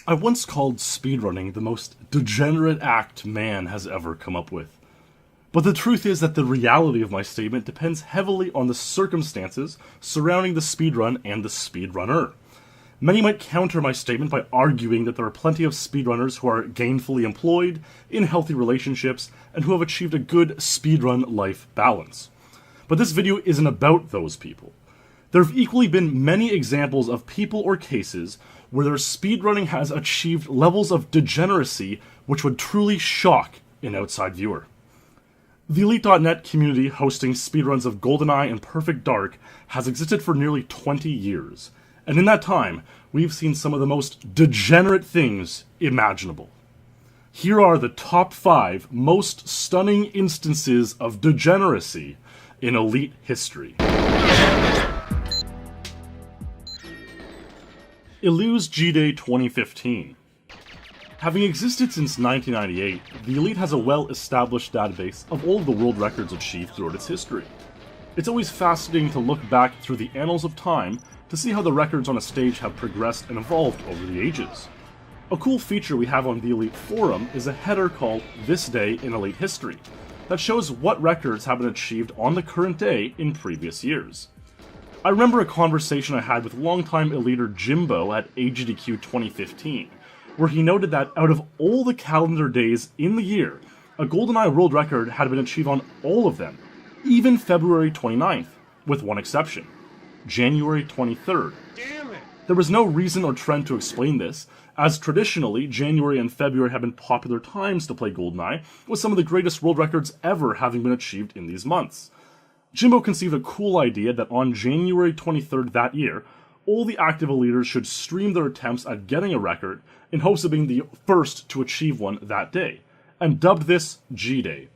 I once called speedrunning the most degenerate act man has ever come up with. But the truth is that the reality of my statement depends heavily on the circumstances surrounding the speedrun and the speedrunner. Many might counter my statement by arguing that there are plenty of speedrunners who are gainfully employed, in healthy relationships, and who have achieved a good speedrun life balance. But this video isn't about those people. There have equally been many examples of people or cases where their speedrunning has achieved levels of degeneracy which would truly shock an outside viewer. The Elite.net community hosting speedruns of Goldeneye and Perfect Dark has existed for nearly 20 years, and in that time, we've seen some of the most degenerate things imaginable. Here are the top 5 most stunning instances of degeneracy in Elite history. Elu's G-Day 2015. Having existed since 1998, the Elite has a well-established database of all of the world records achieved throughout its history. It's always fascinating to look back through the annals of time to see how the records on a stage have progressed and evolved over the ages. A cool feature we have on the Elite forum is a header called This Day in Elite History that shows what records have been achieved on the current day in previous years. I remember a conversation I had with longtime Eliter Jimbo at AGDQ 2015, where he noted that out of all the calendar days in the year, a GoldenEye world record had been achieved on all of them, even February 29th, with one exception, January 23rd. Damn it! There was no reason or trend to explain this, as traditionally, January and February have been popular times to play GoldenEye, with some of the greatest world records ever having been achieved in these months. Jimbo conceived a cool idea that on January 23rd that year, all the active Eliters should stream their attempts at getting a record in hopes of being the first to achieve one that day, and dubbed this G-Day.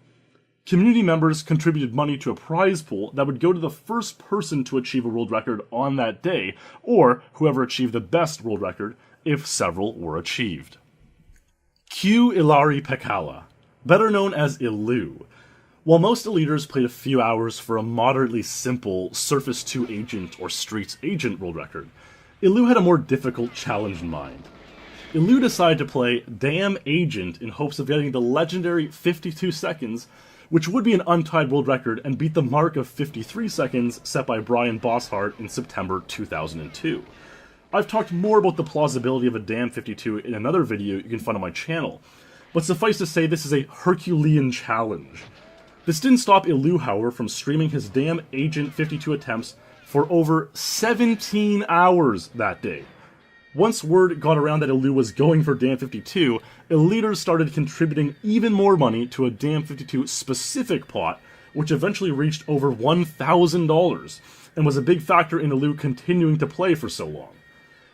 Community members contributed money to a prize pool that would go to the first person to achieve a world record on that day, or whoever achieved the best world record if several were achieved. Q. Ilari Pekala, better known as Elu. While most Eliters played a few hours for a moderately simple Surface 2 Agent or Streets Agent world record, Elu had a more difficult challenge in mind. Elu decided to play Damn Agent in hopes of getting the legendary 52 seconds, which would be an untied world record and beat the mark of 53 seconds set by Brian Bosshart in September 2002. I've talked more about the plausibility of a Damn 52 in another video you can find on my channel, but suffice to say this is a Herculean challenge. This didn't stop Elu, however, from streaming his Damn Agent 52 attempts for over 17 hours that day. Once word got around that Elu was going for Damn 52, Eliters started contributing even more money to a Damn 52 specific pot, which eventually reached over $1,000, and was a big factor in Elu continuing to play for so long.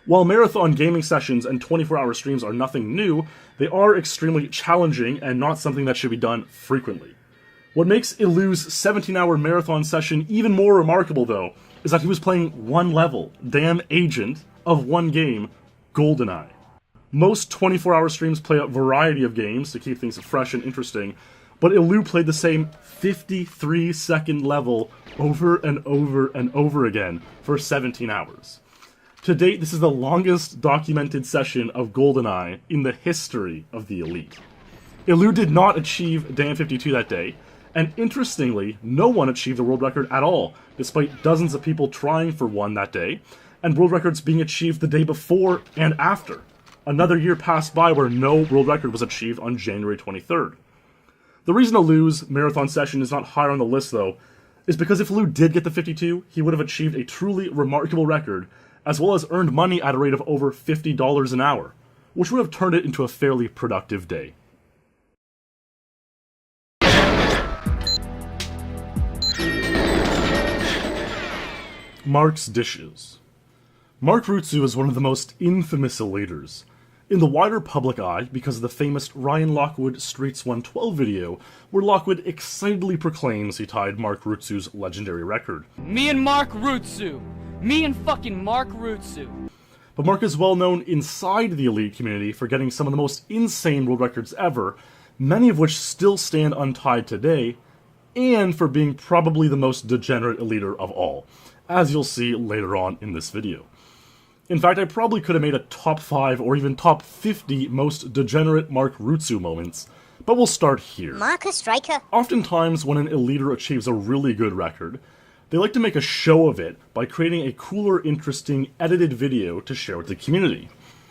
While marathon gaming sessions and 24-hour streams are nothing new, they are extremely challenging and not something that should be done frequently. What makes Elu's 17-hour marathon session even more remarkable, though, is that he was playing one level, Damn Agent, of one game, Goldeneye. Most 24-hour streams play a variety of games to keep things fresh and interesting, but Elu played the same 53-second level over and over and over again for 17 hours. To date, this is the longest documented session of Goldeneye in the history of the Elite. Elu did not achieve Damn 52 that day, and interestingly, no one achieved a world record at all, despite dozens of people trying for one that day, and world records being achieved the day before and after. Another year passed by where no world record was achieved on January 23rd. The reason Elu's marathon session is not higher on the list, though, is because if Elu did get the 52, he would have achieved a truly remarkable record, as well as earned money at a rate of over $50 an hour, which would have turned it into a fairly productive day. Mark's Dishes. Mark Rutsu is one of the most infamous Eliters. In the wider public eye, because of the famous Ryan Lockwood Streets 112 video, where Lockwood excitedly proclaims he tied Mark Rutsu's legendary record. Me and Mark Rutsu! Me and fucking Mark Rutsu! But Mark is well known inside the Elite community for getting some of the most insane world records ever, many of which still stand untied today, and for being probably the most degenerate Eliter of all, as you'll see later on in this video. In fact, I probably could have made a top 5 or even top 50 most degenerate Mark Rutsu moments, but we'll start here. Marcus Striker. Oftentimes, when an eliter achieves a really good record, they like to make a show of it by creating a cooler, interesting, edited video to share with the community.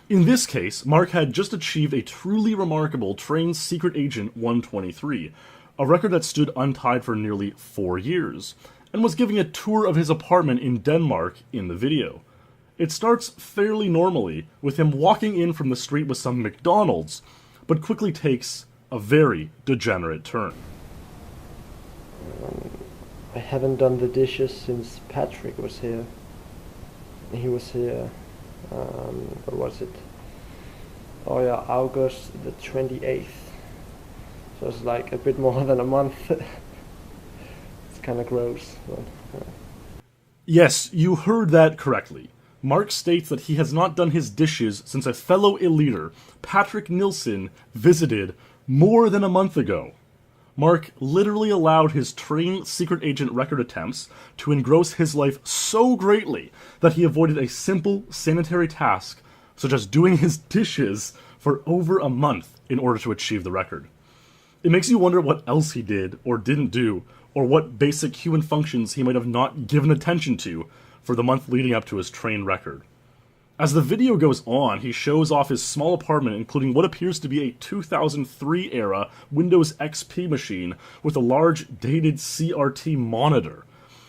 In this case, Mark had just achieved a truly remarkable Trained Secret Agent 123, a record that stood untied for nearly 4 years, and was giving a tour of his apartment in Denmark in the video. It starts fairly normally, with him walking in from the street with some McDonald's, but quickly takes a very degenerate turn. I haven't done the dishes since Patrick was here. He was here, what was it? Oh yeah, August the 28th. So it's like a bit more than a month. It's kind of gross. But, Yes, you heard that correctly. Mark states that he has not done his dishes since a fellow eliter, Patrick Nilsson, visited more than a month ago. Mark literally allowed his Trained Secret Agent record attempts to engross his life so greatly that he avoided a simple sanitary task, such as doing his dishes, for over a month in order to achieve the record. It makes you wonder what else he did or didn't do, or what basic human functions he might have not given attention to for the month leading up to his trained record. As the video goes on, he shows off his small apartment, including what appears to be a 2003-era Windows XP machine with a large, dated CRT monitor.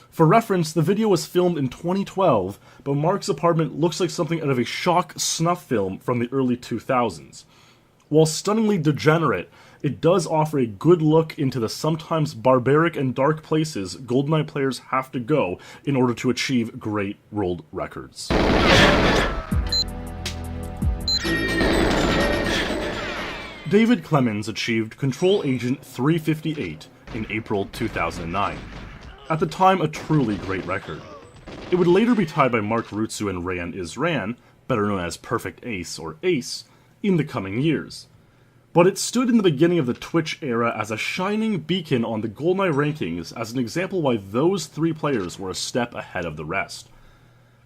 For reference, the video was filmed in 2012, but Mark's apartment looks like something out of a shock snuff film from the early 2000s. While stunningly degenerate, it does offer a good look into the sometimes barbaric and dark places Goldeneye players have to go in order to achieve great world records. David Clemens achieved Control Agent 358 in April 2009. At the time, a truly great record. It would later be tied by Mark Rutsu and Rayan Isran, better known as Perfect Ace or Ace, in the coming years. But it stood in the beginning of the Twitch era as a shining beacon on the Goldeneye rankings as an example why those three players were a step ahead of the rest.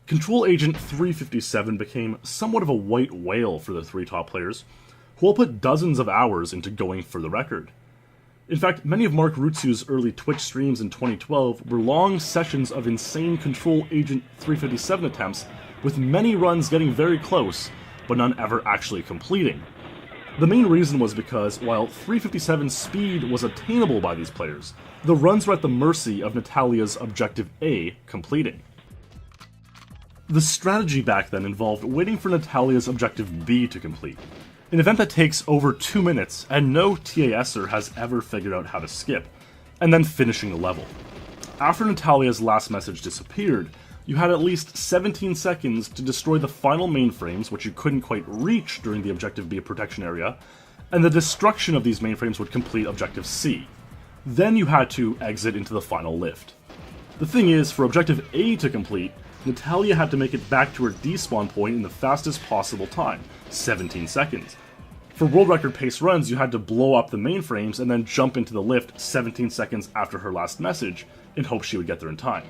Control Agent 357 became somewhat of a white whale for the three top players, who all put dozens of hours into going for the record. In fact, many of Mark Rutsu's early Twitch streams in 2012 were long sessions of insane Control Agent 357 attempts, with many runs getting very close, but none ever actually completing. The main reason was because, while 357's speed was attainable by these players, the runs were at the mercy of Natalia's Objective A completing. The strategy back then involved waiting for Natalia's Objective B to complete, an event that takes over 2 minutes and no TASer has ever figured out how to skip, and then finishing the level. After Natalia's last message disappeared, you had at least 17 seconds to destroy the final mainframes, which you couldn't quite reach during the Objective B protection area, and the destruction of these mainframes would complete Objective C. Then you had to exit into the final lift. The thing is, for Objective A to complete, Natalia had to make it back to her despawn point in the fastest possible time, 17 seconds. For world record pace runs, you had to blow up the mainframes and then jump into the lift 17 seconds after her last message in hopes she would get there in time.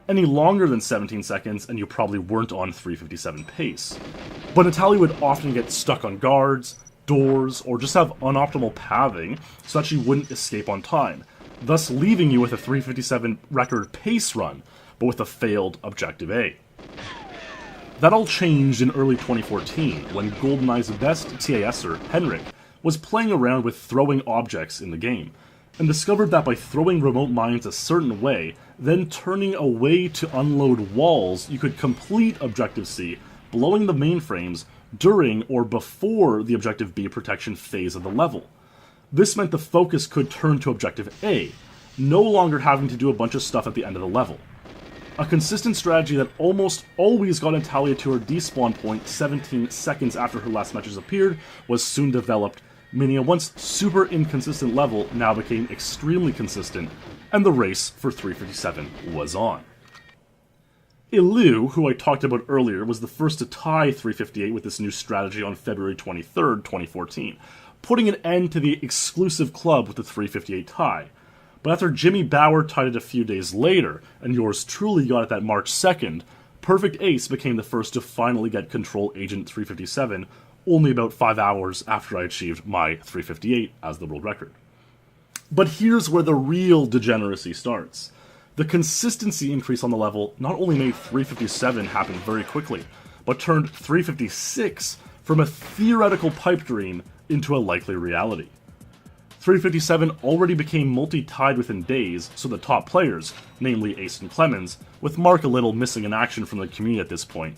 Any longer than 17 seconds and you probably weren't on 357 pace. But Natalia would often get stuck on guards, doors, or just have unoptimal pathing so that she wouldn't escape on time, thus leaving you with a 357 record pace run, but with a failed Objective A. That all changed in early 2014 when GoldeNeye's best TASer, Henrik, was playing around with throwing objects in the game, and discovered that by throwing remote mines a certain way, then turning away to unload walls, you could complete Objective C, blowing the mainframes during or before the Objective B protection phase of the level. This meant the focus could turn to Objective A, no longer having to do a bunch of stuff at the end of the level. A consistent strategy that almost always got Natalia to her despawn point 17 seconds after her last message appeared was soon developed, meaning a once super inconsistent level now became extremely consistent, and the race for 357 was on. Ilu, who I talked about earlier, was the first to tie 358 with this new strategy on February 23rd, 2014, putting an end to the exclusive club with the 358 tie. But after Jimmy Bauer tied it a few days later, and yours truly got it that March 2nd, Perfect Ace became the first to finally get Control Agent 357 only about 5 hours after I achieved my 358 as the world record. But here's where the real degeneracy starts. The consistency increase on the level not only made 357 happen very quickly, but turned 356 from a theoretical pipe dream into a likely reality. 357 already became multi-tied within days, so the top players, namely Ace and Clemens, with Mark a little missing in action from the community at this point,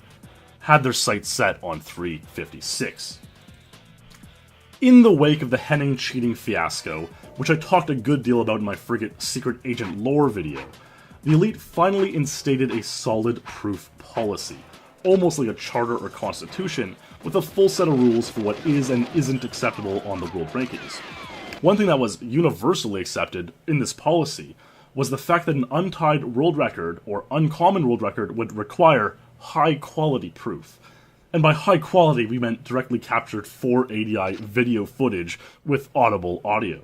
had their sights set on 356. In the wake of the Henning cheating fiasco, which I talked a good deal about in my Frigate Secret Agent lore video, the Elite finally instated a solid proof policy, almost like a charter or constitution, with a full set of rules for what is and isn't acceptable on the world rankings. One thing that was universally accepted in this policy was the fact that an untied world record or uncommon world record would require high quality proof. And by high quality, we meant directly captured 480i video footage with audible audio.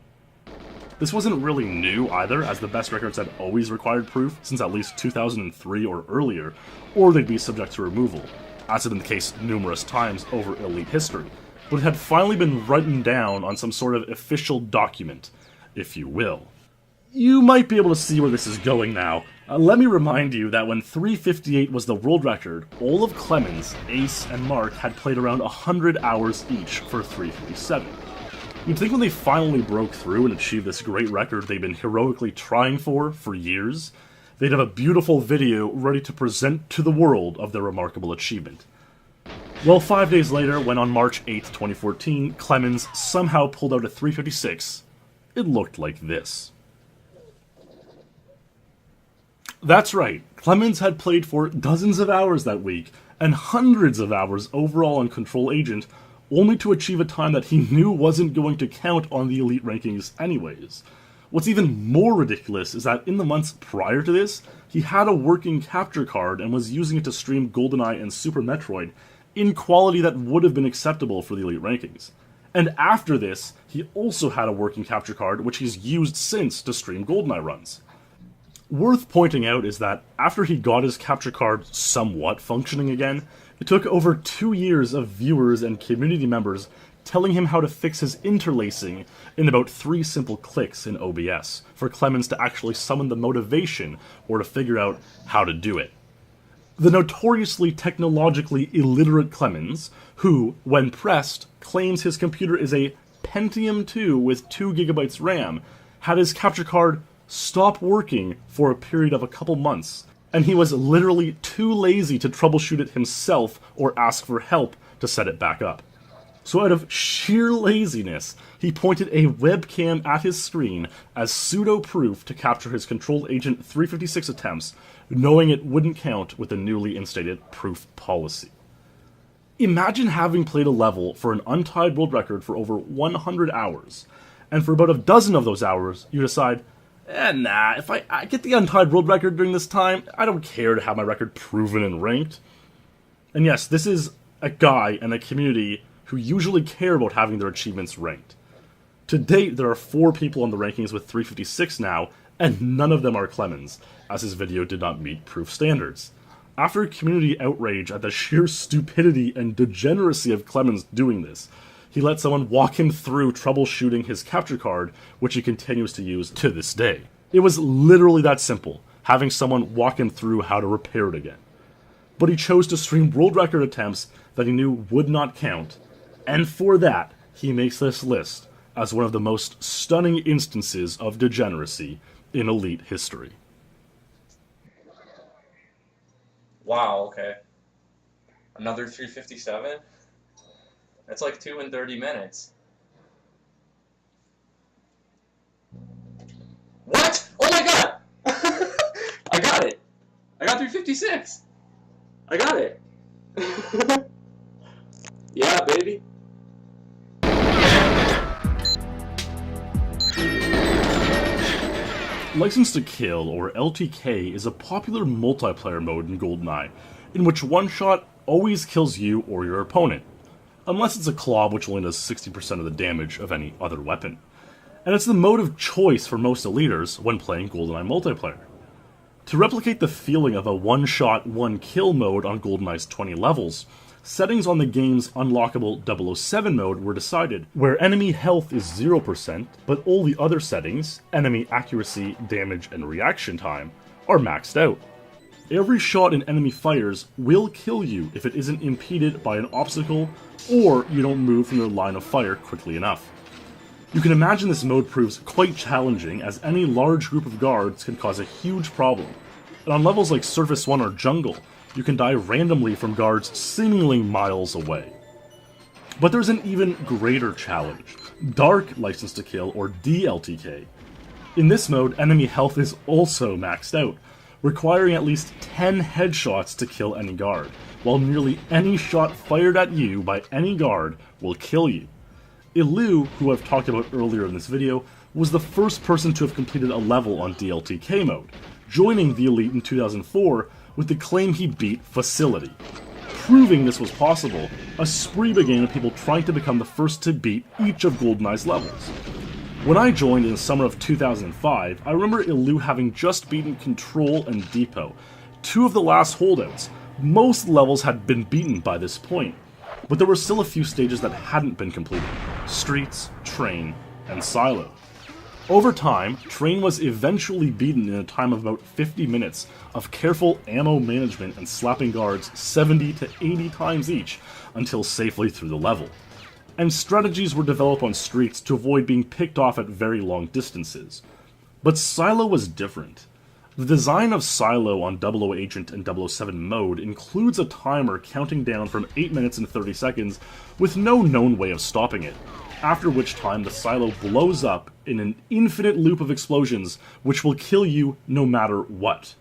This wasn't really new either, as the best records had always required proof since at least 2003 or earlier, or they'd be subject to removal, as had been the case numerous times over Elite history. But it had finally been written down on some sort of official document, if you will. You might be able to see where this is going now. Let me remind you that when 358 was the world record, all of Clemens, Ace, and Mark had played around 100 hours each for 357. You'd think when they finally broke through and achieved this great record they've been heroically trying for years, they'd have a beautiful video ready to present to the world of their remarkable achievement. Well, 5 days later, when on March 8th, 2014, Clemens somehow pulled out a 356, it looked like this. That's right, Clemens had played for dozens of hours that week, and hundreds of hours overall on Control Agent, only to achieve a time that he knew wasn't going to count on the Elite rankings anyways. What's even more ridiculous is that in the months prior to this, he had a working capture card and was using it to stream Goldeneye and Super Metroid in quality that would have been acceptable for the Elite rankings. And after this, he also had a working capture card which he's used since to stream Goldeneye runs. Worth pointing out is that after he got his capture card somewhat functioning again, it took over 2 years of viewers and community members telling him how to fix his interlacing in about 3 simple clicks in OBS for Clemens to actually summon the motivation or to figure out how to do it. The notoriously technologically illiterate Clemens, who, when pressed, claims his computer is a Pentium 2 with 2 GB RAM, had his capture card stop working for a period of a couple months, and he was literally too lazy to troubleshoot it himself or ask for help to set it back up. So out of sheer laziness, he pointed a webcam at his screen as pseudo-proof to capture his Control Agent 356 attempts, knowing it wouldn't count with the newly instated proof policy. Imagine having played a level for an untied world record for over 100 hours, and for about a dozen of those hours, you decide, if I get the untied world record during this time, I don't care to have my record proven and ranked. And yes, this is a guy and a community who usually care about having their achievements ranked. To date, there are 4 people on the rankings with 356 now, and none of them are Clemens, as his video did not meet proof standards. After community outrage at the sheer stupidity and degeneracy of Clemens doing this, he let someone walk him through troubleshooting his capture card, which he continues to use to this day. It was literally that simple, having someone walk him through how to repair it again. But he chose to stream world record attempts that he knew would not count, and for that, he makes this list as one of the most stunning instances of degeneracy in Elite history. Wow, okay. Another 357? That's like 2 in 30 minutes. What? Oh my god! I got it! I got 356! I got it! Yeah, baby. License to Kill, or LTK, is a popular multiplayer mode in Goldeneye, in which one shot always kills you or your opponent, unless it's a claw, which only does 60% of the damage of any other weapon. And it's the mode of choice for most Eliters when playing Goldeneye multiplayer. To replicate the feeling of a one-shot, one-kill mode on GoldenEye's 20 levels, settings on the game's unlockable 007 mode were decided, where enemy health is 0%, but all the other settings, enemy accuracy, damage, and reaction time, are maxed out. Every shot an enemy fires will kill you if it isn't impeded by an obstacle or you don't move from their line of fire quickly enough. You can imagine this mode proves quite challenging, as any large group of guards can cause a huge problem, and on levels like Surface 1 or Jungle, you can die randomly from guards seemingly miles away. But there's an even greater challenge, Dark License to Kill or DLTK. In this mode, enemy health is also maxed out, requiring at least 10 headshots to kill any guard, while nearly any shot fired at you by any guard will kill you. Ilu, who I've talked about earlier in this video, was the first person to have completed a level on DLTK mode, joining the Elite in 2004 with the claim he beat Facility. Proving this was possible, a spree began of people trying to become the first to beat each of GoldenEye's levels. When I joined in the summer of 2005, I remember Ilu having just beaten Control and Depot, two of the last holdouts. Most levels had been beaten by this point, but there were still a few stages that hadn't been completed: Streets, Train, and Silo. Over time, Train was eventually beaten in a time of about 50 minutes of careful ammo management and slapping guards 70 to 80 times each until safely through the level. And strategies were developed on Streets to avoid being picked off at very long distances. But Silo was different. The design of Silo on 00 Agent and 007 mode includes a timer counting down from 8 minutes and 30 seconds with no known way of stopping it, after which time the silo blows up in an infinite loop of explosions which will kill you no matter what.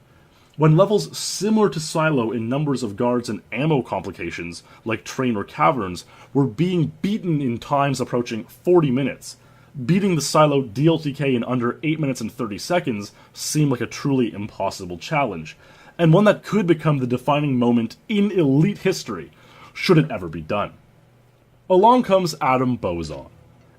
When levels similar to Silo in numbers of guards and ammo complications, like Train or Caverns, were being beaten in times approaching 40 minutes, beating the Silo DLTK in under 8 minutes and 30 seconds seemed like a truly impossible challenge, and one that could become the defining moment in Elite history, should it ever be done. Along comes Adam Bozon.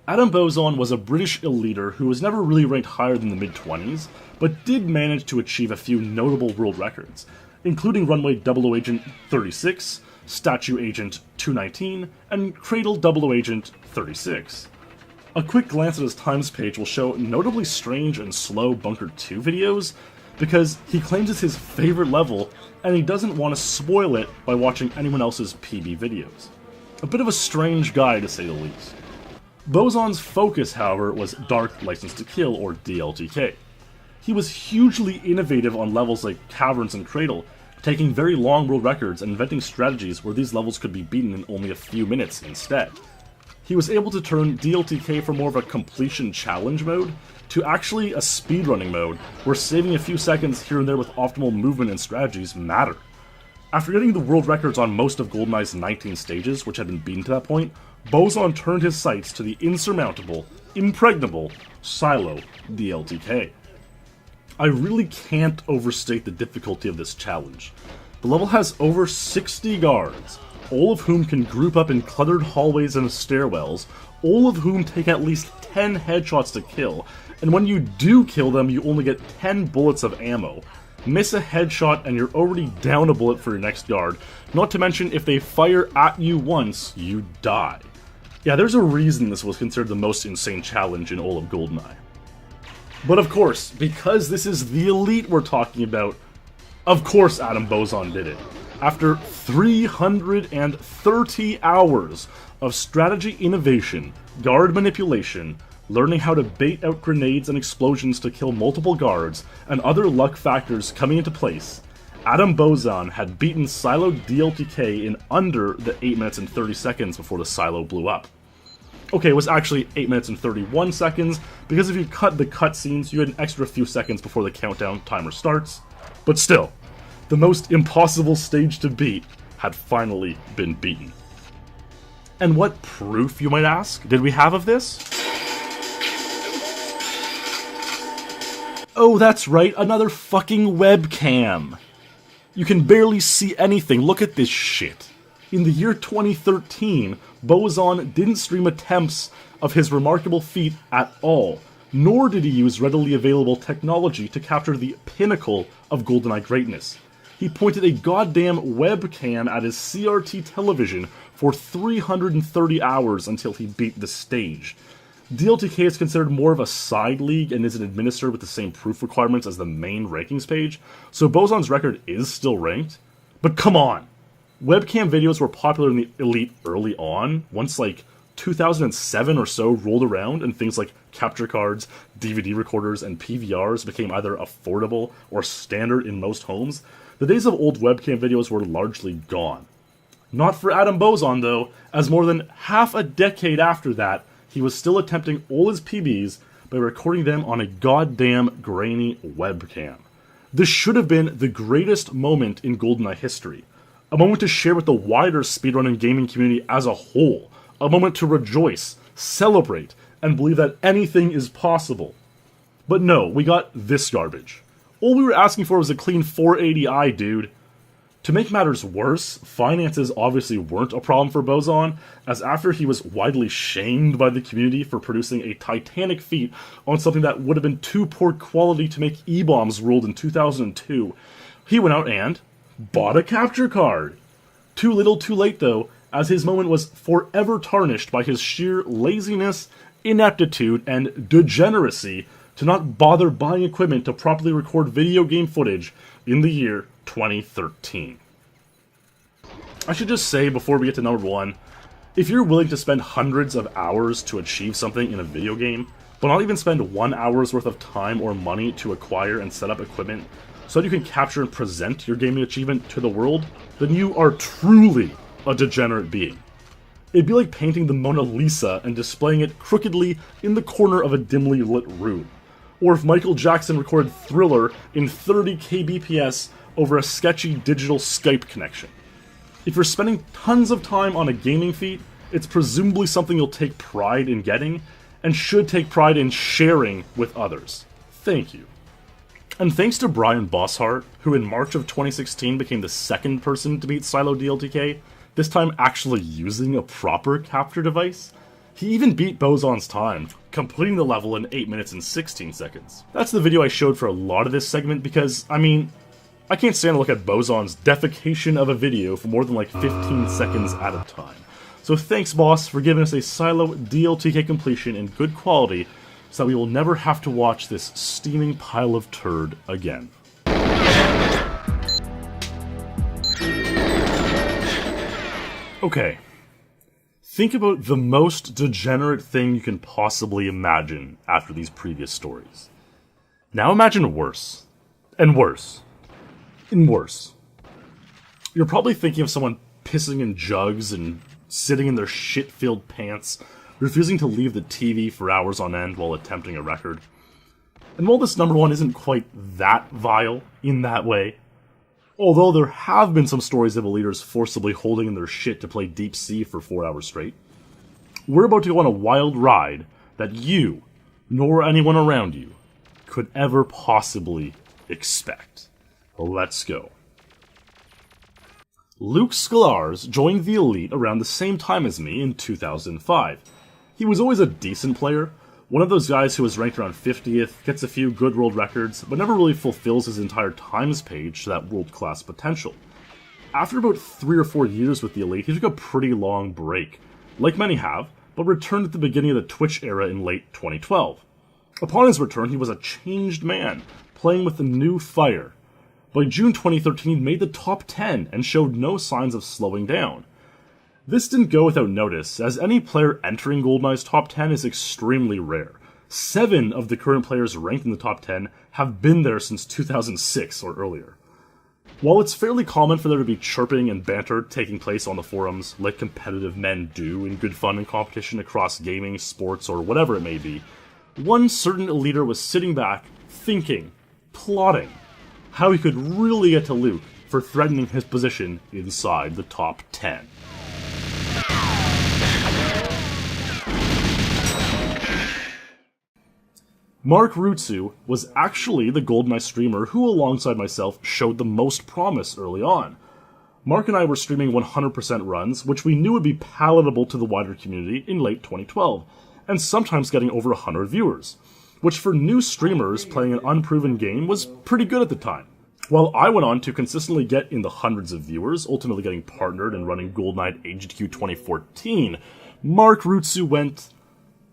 Adam Bozon was a British eliter who was never really ranked higher than the mid-20s, but did manage to achieve a few notable world records, including Runway 00 Agent 36, Statue Agent 219, and Cradle 00 Agent 36. A quick glance at his times page will show notably strange and slow Bunker 2 videos, because he claims it's his favorite level, and he doesn't want to spoil it by watching anyone else's PB videos. A bit of a strange guy, to say the least. Bozon's focus, however, was Dark License to Kill, or DLTK. He was hugely innovative on levels like Caverns and Cradle, taking very long world records and inventing strategies where these levels could be beaten in only a few minutes instead. He was able to turn DLTK from more of a completion challenge mode to actually a speedrunning mode, where saving a few seconds here and there with optimal movement and strategies matter. After getting the world records on most of GoldenEye's 19 stages, which had been beaten to that point, Bozon turned his sights to the insurmountable, impregnable Silo DLTK. I really can't overstate the difficulty of this challenge. The level has over 60 guards, all of whom can group up in cluttered hallways and stairwells, all of whom take at least 10 headshots to kill, and when you do kill them, you only get 10 bullets of ammo. Miss a headshot and you're already down a bullet for your next guard, not to mention if they fire at you once, you die. Yeah, there's a reason this was considered the most insane challenge in all of GoldenEye. But of course, because this is the Elite we're talking about, of course Adam Bozon did it. After 330 hours of strategy innovation, guard manipulation, learning how to bait out grenades and explosions to kill multiple guards, and other luck factors coming into place, Adam Bozon had beaten Silo DLTK in under the 8 minutes and 30 seconds before the silo blew up. Okay, it was actually 8 minutes and 31 seconds, because if you cut the cutscenes, you had an extra few seconds before the countdown timer starts. But still, the most impossible stage to beat had finally been beaten. And what proof, you might ask, did we have of this? Oh, that's right, another fucking webcam! You can barely see anything, look at this shit. In the year 2013, Bozon didn't stream attempts of his remarkable feat at all, nor did he use readily available technology to capture the pinnacle of Goldeneye greatness. He pointed a goddamn webcam at his CRT television for 330 hours until he beat the stage. DLTK is considered more of a side league and isn't administered with the same proof requirements as the main rankings page, so Bozon's record is still ranked. But come on! Webcam videos were popular in the Elite early on, once like 2007 or so rolled around and things like capture cards, DVD recorders, and PVRs became either affordable or standard in most homes. The days of old webcam videos were largely gone. Not for Adam Bozon though, as more than half a decade after that, he was still attempting all his PBs by recording them on a goddamn grainy webcam. This should have been the greatest moment in GoldenEye history. A moment to share with the wider speedrun and gaming community as a whole. A moment to rejoice, celebrate, and believe that anything is possible. But no, we got this garbage. All we were asking for was a clean 480i, dude. To make matters worse, finances obviously weren't a problem for Bozon, as after he was widely shamed by the community for producing a titanic feat on something that would have been too poor quality to make E-bombs ruled in 2002, he went out and bought a capture card. Too little too late though, as his moment was forever tarnished by his sheer laziness, ineptitude, and degeneracy to not bother buying equipment to properly record video game footage in the year 2013. I should just say before we get to number 1, if you're willing to spend hundreds of hours to achieve something in a video game, but not even spend 1 hour's worth of time or money to acquire and set up equipment so that you can capture and present your gaming achievement to the world, then you are truly a degenerate being. It'd be like painting the Mona Lisa and displaying it crookedly in the corner of a dimly lit room. Or if Michael Jackson recorded Thriller in 30 kbps over a sketchy digital Skype connection. If you're spending tons of time on a gaming feat, it's presumably something you'll take pride in getting, and should take pride in sharing with others. Thank you. And thanks to Brian Bosshart, who in March of 2016 became the second person to beat Silo DLTK, this time actually using a proper capture device. He even beat Bozon's time, completing the level in 8 minutes and 16 seconds. That's the video I showed for a lot of this segment because, I mean, I can't stand to look at Bozon's defecation of a video for more than like 15 seconds at a time. So thanks, boss, for giving us a Silo DLTK completion in good quality so that we will never have to watch this steaming pile of turd again. Okay. Think about the most degenerate thing you can possibly imagine after these previous stories. Now imagine worse. And worse. And worse. You're probably thinking of someone pissing in jugs and sitting in their shit-filled pants, refusing to leave the TV for hours on end while attempting a record. And while this number 1 isn't quite that vile in that way, although there have been some stories of eliters forcibly holding in their shit to play Deep Sea for 4 hours straight, we're about to go on a wild ride that you, nor anyone around you, could ever possibly expect. Let's go. Luke Sklarz joined the Elite around the same time as me in 2005. He was always a decent player, one of those guys who was ranked around 50th, gets a few good world records, but never really fulfills his entire times page to that world-class potential. After about 3 or 4 years with the Elite, he took a pretty long break, like many have, but returned at the beginning of the Twitch era in late 2012. Upon his return, he was a changed man, playing with a new fire. By June 2013, he made the top 10 and showed no signs of slowing down. This didn't go without notice, as any player entering GoldenEye's top 10 is extremely rare. 7 of the current players ranked in the top 10 have been there since 2006 or earlier. While it's fairly common for there to be chirping and banter taking place on the forums, like competitive men do in good fun and competition across gaming, sports, or whatever it may be, one certain eliter was sitting back, thinking, plotting, how he could really get to Luke for threatening his position inside the top 10. Mark Rutsu was actually the GoldenEye streamer who, alongside myself, showed the most promise early on. Mark and I were streaming 100% runs, which we knew would be palatable to the wider community in late 2012, and sometimes getting over 100 viewers. which for new streamers playing an unproven game was pretty good at the time. While I went on to consistently get in the hundreds of viewers, ultimately getting partnered and running Goldeneye at HQ 2014, Mark Rutsu went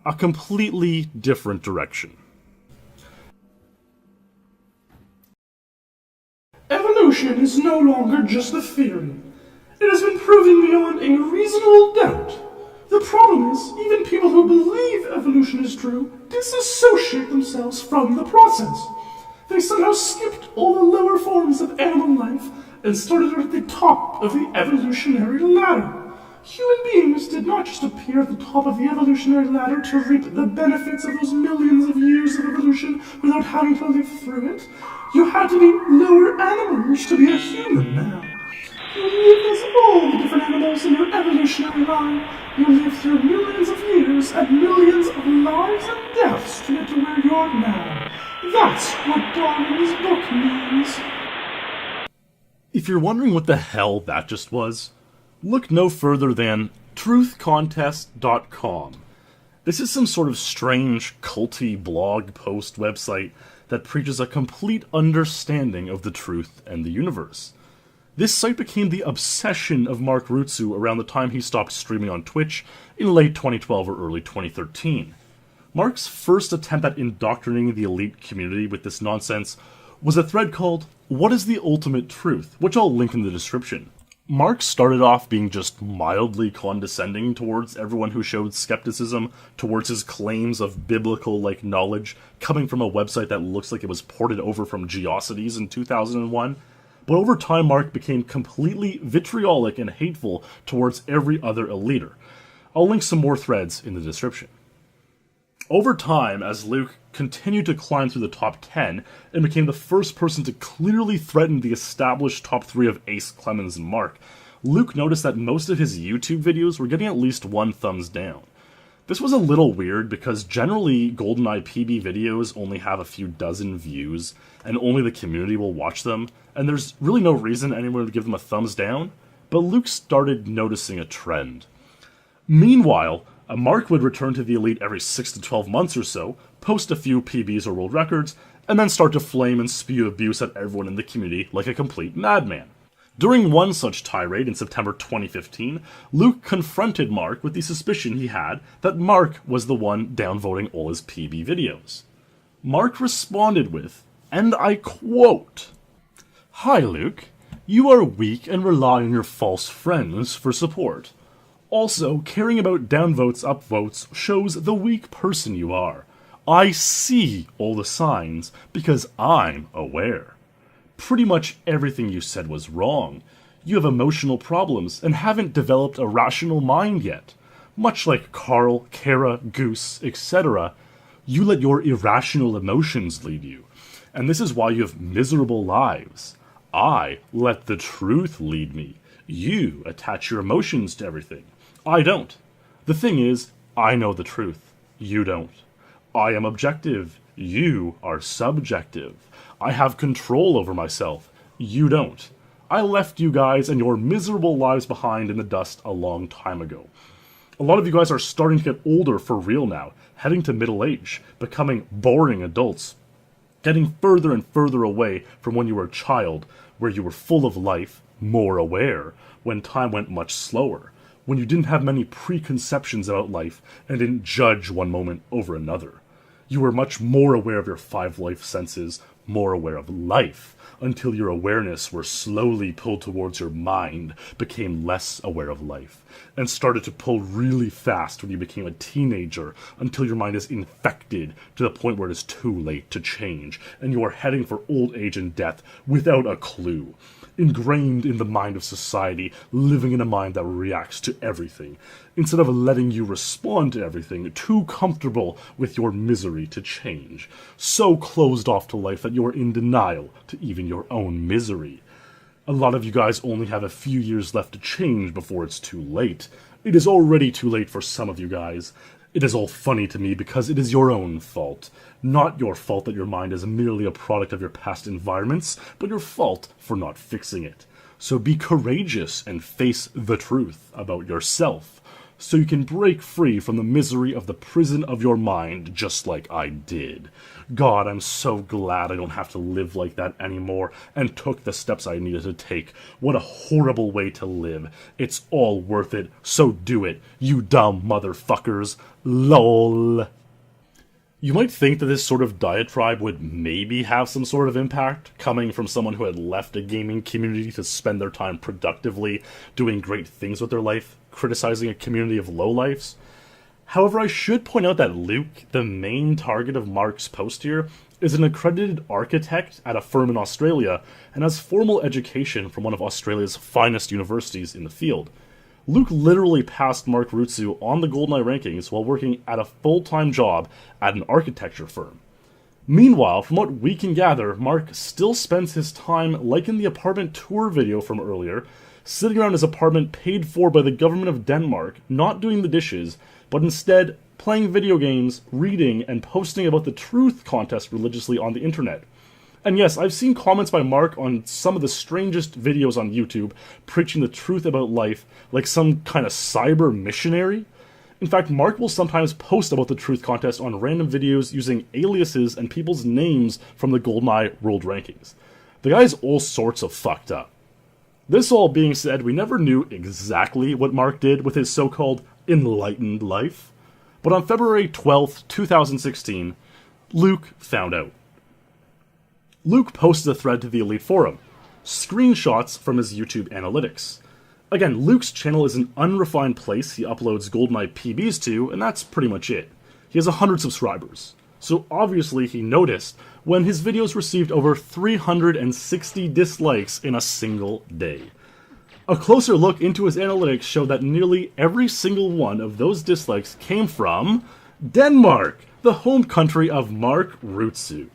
a completely different direction. Evolution is no longer just a theory. It has been proven beyond a reasonable doubt. The problem is, even people who believe evolution is true disassociate themselves from the process. They somehow skipped all the lower forms of animal life and started at the top of the evolutionary ladder. Human beings did not just appear at the top of the evolutionary ladder to reap the benefits of those millions of years of evolution without having to live through it. You had to be lower animals to be a human now. You live as all the different animals in your evolutionary line. You live through millions of years and millions of lives and deaths to get to where you are now. That's what Darwin's book means. If you're wondering what the hell that just was, look no further than truthcontest.com. This is some sort of strange, culty blog post website that preaches a complete understanding of the truth and the universe. This site became the obsession of Mark Rutsu around the time he stopped streaming on Twitch in late 2012 or early 2013. Mark's first attempt at indoctrinating the elite community with this nonsense was a thread called What is the Ultimate Truth?, which I'll link in the description. Mark started off being just mildly condescending towards everyone who showed skepticism towards his claims of biblical-like knowledge coming from a website that looks like it was ported over from Geocities in 2001. But over time, Mark became completely vitriolic and hateful towards every other eliter. I'll link some more threads in the description. Over time, as Luke continued to climb through the top 10 and became the first person to clearly threaten the established top 3 of Ace, Clemens, and Mark, Luke noticed that most of his YouTube videos were getting at least 1 thumbs down. This was a little weird because generally Goldeneye PB videos only have a few dozen views and only the community will watch them, and there's really no reason anyone would give them a thumbs down, but Luke started noticing a trend. Meanwhile, Mark would return to the Elite every 6 to 12 months or so, post a few PBs or world records, and then start to flame and spew abuse at everyone in the community like a complete madman. During one such tirade in September 2015, Luke confronted Mark with the suspicion he had that Mark was the one downvoting all his PB videos. Mark responded with, and I quote, "Hi Luke, you are weak and rely on your false friends for support. Also, caring about downvotes, upvotes shows the weak person you are. I see all the signs because I'm aware. Pretty much everything you said was wrong. You have emotional problems and haven't developed a rational mind yet. Much like Carl, Kara, Goose, etc., you let your irrational emotions lead you. And this is why you have miserable lives. I let the truth lead me. You attach your emotions to everything. I don't. The thing is, I know the truth. You don't. I am objective. You are subjective. I have control over myself. You don't. I left you guys and your miserable lives behind in the dust a long time ago. A lot of you guys are starting to get older for real now, heading to middle age, becoming boring adults, getting further and further away from when you were a child, where you were full of life, more aware, when time went much slower, when you didn't have many preconceptions about life and didn't judge one moment over another. You were much more aware of your 5 life senses, more aware of life, until your awareness were slowly pulled towards your mind, became less aware of life, and started to pull really fast when you became a teenager, until your mind is infected to the point where it is too late to change, and you are heading for old age and death without a clue. Ingrained in the mind of society, living in a mind that reacts to everything, instead of letting you respond to everything, too comfortable with your misery to change, so closed off to life that you are in denial to even your own misery. A lot of you guys only have a few years left to change before it's too late. It is already too late for some of you guys. It is all funny to me because it is your own fault. Not your fault that your mind is merely a product of your past environments, but your fault for not fixing it. So be courageous and face the truth about yourself. so you can break free from the misery of the prison of your mind, just like I did. God, I'm so glad I don't have to live like that anymore, and took the steps I needed to take. What a horrible way to live. It's all worth it, so do it, you dumb motherfuckers. LOL. You might think that this sort of diatribe would maybe have some sort of impact, coming from someone who had left a gaming community to spend their time productively doing great things with their life, criticizing a community of lowlifes. However, I should point out that Luke, the main target of Mark's post here, is an accredited architect at a firm in Australia and has formal education from one of Australia's finest universities in the field. Luke literally passed Mark Rutsu on the Goldeneye rankings while working at a full-time job at an architecture firm. Meanwhile, from what we can gather, Mark still spends his time, like in the apartment tour video from earlier, sitting around his apartment paid for by the government of Denmark, not doing the dishes, but instead playing video games, reading, and posting about the truth contest religiously on the internet. And yes, I've seen comments by Mark on some of the strangest videos on YouTube preaching the truth about life like some kind of cyber missionary. In fact, Mark will sometimes post about the truth contest on random videos using aliases and people's names from the Goldeneye World Rankings. The guy's all sorts of fucked up. This all being said, we never knew exactly what Mark did with his so-called enlightened life. But on February 12th, 2016, Luke found out. Luke posted a thread to the Elite Forum, screenshots from his YouTube analytics. Again, Luke's channel is an unrefined place he uploads Goldeneye PBs to, and that's pretty much it. He has 100 subscribers, so obviously he noticed when his videos received over 360 dislikes in a single day. A closer look into his analytics showed that nearly every single one of those dislikes came from Denmark, the home country of Mark Rutsu.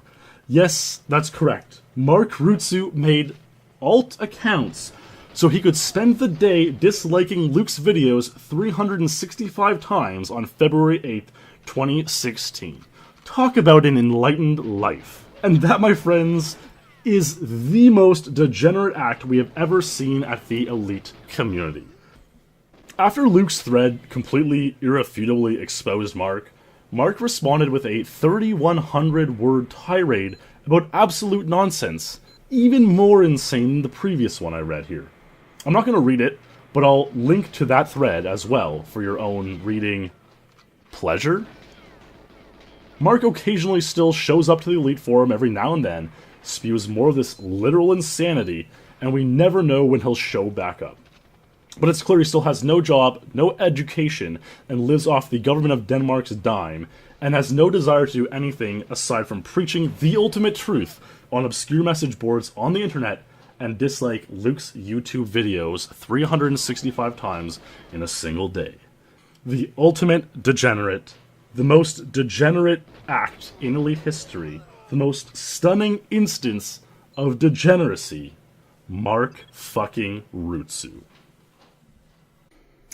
Yes, that's correct. Mark Rutsu made alt accounts so he could spend the day disliking Luke's videos 365 times on February 8th, 2016. Talk about an enlightened life. And that, my friends, is the most degenerate act we have ever seen at the Elite community. After Luke's thread completely irrefutably exposed Mark responded with a 3,100-word tirade about absolute nonsense, even more insane than the previous one I read here. I'm not going to read it, but I'll link to that thread as well for your own reading pleasure. Mark occasionally still shows up to the Elite Forum every now and then, spews more of this literal insanity, and we never know when he'll show back up. But it's clear he still has no job, no education, and lives off the government of Denmark's dime, and has no desire to do anything aside from preaching the ultimate truth on obscure message boards on the internet and dislike Luke's YouTube videos 365 times in a single day. The ultimate degenerate, the most degenerate act in Elite history, the most stunning instance of degeneracy, Mark fucking Rutsu.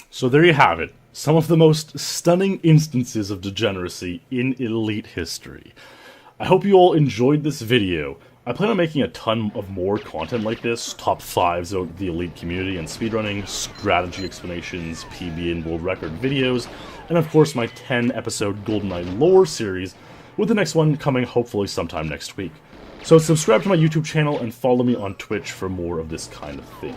So there you have it, some of the most stunning instances of degeneracy in Elite history. I hope you all enjoyed this video. I plan on making a ton of more content like this, top 5s of the Elite community and speedrunning, strategy explanations, PB and world record videos, and of course my 10-episode Goldeneye lore series, with the next one coming hopefully sometime next week. So subscribe to my YouTube channel and follow me on Twitch for more of this kind of thing.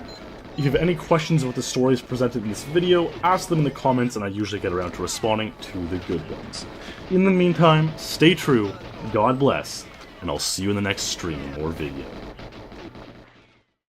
If you have any questions about the stories presented in this video, ask them in the comments and I usually get around to responding to the good ones. In the meantime, stay true, God bless, and I'll see you in the next stream or video.